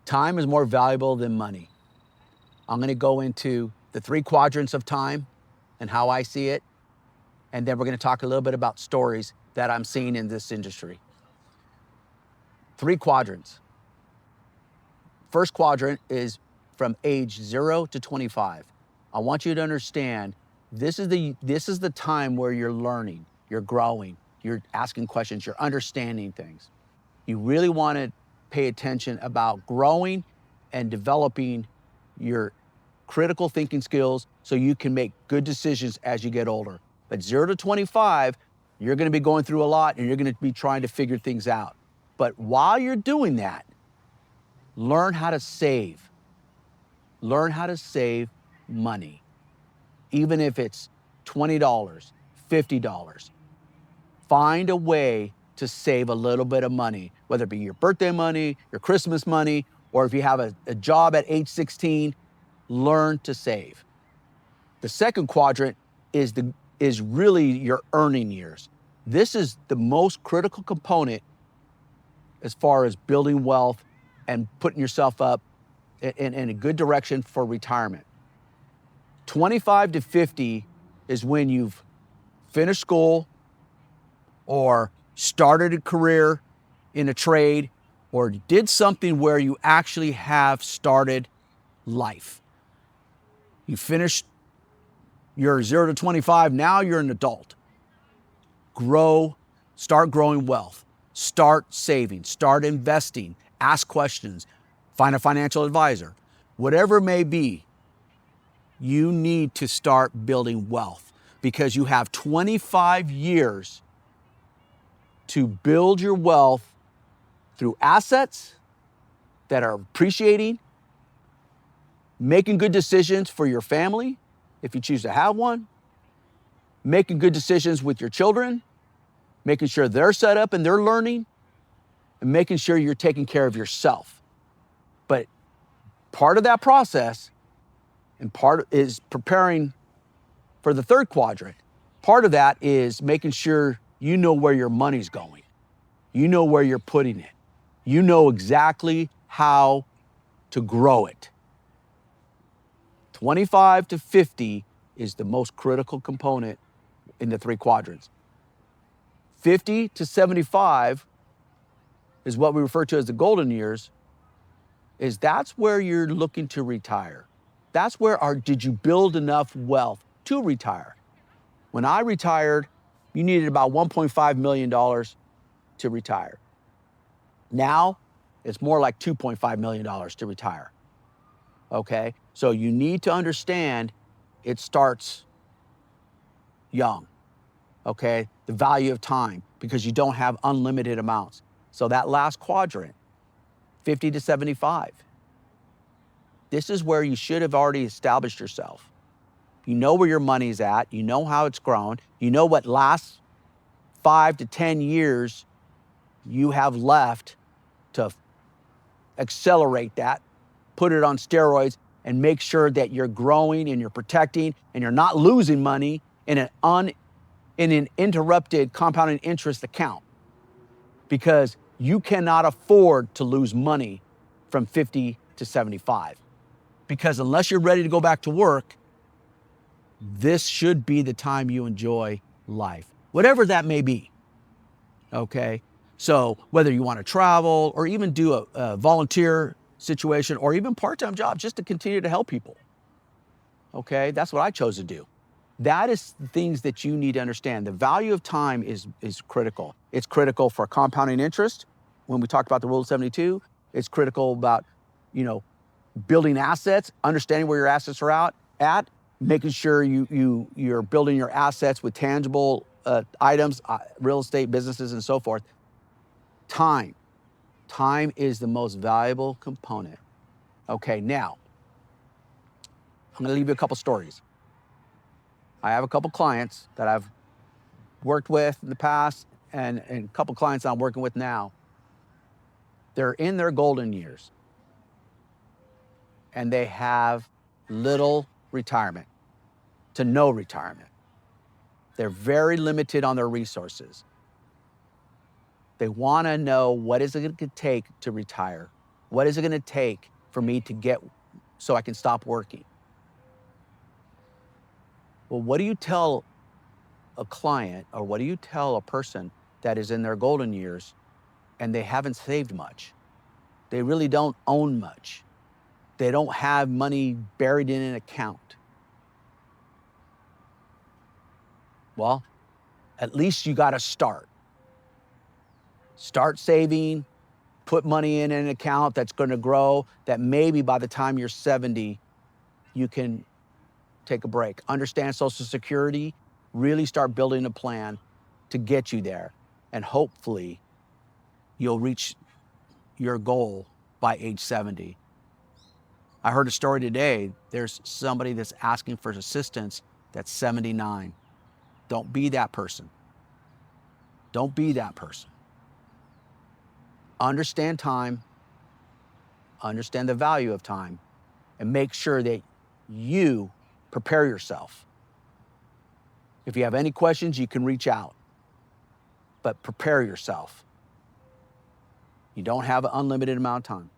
Time is more valuable than money. I'm going to go into the 3 quadrants of time and how I see it. And then we're going to talk a little bit about stories that I'm seeing in this industry. 3 quadrants. First quadrant is from age 0 to 25. I want you to understand this is the time where you're learning, you're growing, you're asking questions, you're understanding things. You really want to pay attention about growing and developing your critical thinking skills so you can make good decisions as you get older. But 0 to 25, you're going to be going through a lot and you're going to be trying to figure things out. But while you're doing that, learn how to save. Learn how to save money. Even if it's $20, $50. Find a way to save a little bit of money, whether it be your birthday money, your Christmas money, or if you have a job at age 16, learn to save. The second quadrant is really your earning years. This is the most critical component as far as building wealth and putting yourself up in a good direction for retirement. 25 to 50 is when you've finished school or started a career in a trade or did something where you actually have started life. You finished your 0 to 25, now you're an adult. Start growing wealth, start saving, start investing, ask questions, find a financial advisor. Whatever it may be, you need to start building wealth because you have 25 years to build your wealth through assets that are appreciating, making good decisions for your family, if you choose to have one, making good decisions with your children, making sure they're set up and they're learning, and making sure you're taking care of yourself. But part of that process and part is preparing for the third quadrant. Part of that is making sure you know where your money's going. You know where you're putting it. You know exactly how to grow it. 25 to 50 is the most critical component in the 3 quadrants. 50 to 75 is what we refer to as the golden years, that's where you're looking to retire. That's where did you build enough wealth to retire? When I retired, you needed about $1.5 million to retire. Now, it's more like $2.5 million to retire. Okay? So you need to understand it starts young. Okay? The value of time, because you don't have unlimited amounts. So that last quadrant, 50 to 75, this is where you should have already established yourself. You know where your money's at. You know how it's grown. You know what last 5 to 10 years you have left to accelerate that, put it on steroids, and make sure that you're growing and you're protecting and you're not losing money in an interrupted compounding interest account, because you cannot afford to lose money from 50 to 75. Because unless you're ready to go back to work, this should be the time you enjoy life, whatever that may be. Okay? So whether you want to travel or even do a volunteer situation or even part-time job just to continue to help people. Okay? That's what I chose to do. That is the things that you need to understand. The value of time is critical. It's critical for compounding interest. When we talked about the Rule of 72, it's critical about, building assets, understanding where your assets are at, making sure you're building your assets with tangible items, real estate, businesses, and so forth. Time is the most valuable component. Okay, now, I'm gonna leave you a couple stories. I have a couple clients that I've worked with in the past and a couple clients I'm working with now. They're in their golden years and they have little retirement to no retirement. They're very limited on their resources. They want to know, what is it going to take to retire? What is it going to take for me to get so I can stop working? Well, what do you tell a client, or what do you tell a person that is in their golden years and they haven't saved much? They really don't own much. They don't have money buried in an account. Well, at least you got to start. Start saving, put money in an account that's going to grow, that maybe by the time you're 70, you can take a break. Understand Social Security, really start building a plan to get you there. And hopefully you'll reach your goal by age 70. I heard a story today. There's somebody that's asking for assistance that's 79. Don't be that person. Don't be that person. Understand time, understand the value of time, and make sure that you prepare yourself. If you have any questions, you can reach out, but prepare yourself. You don't have an unlimited amount of time.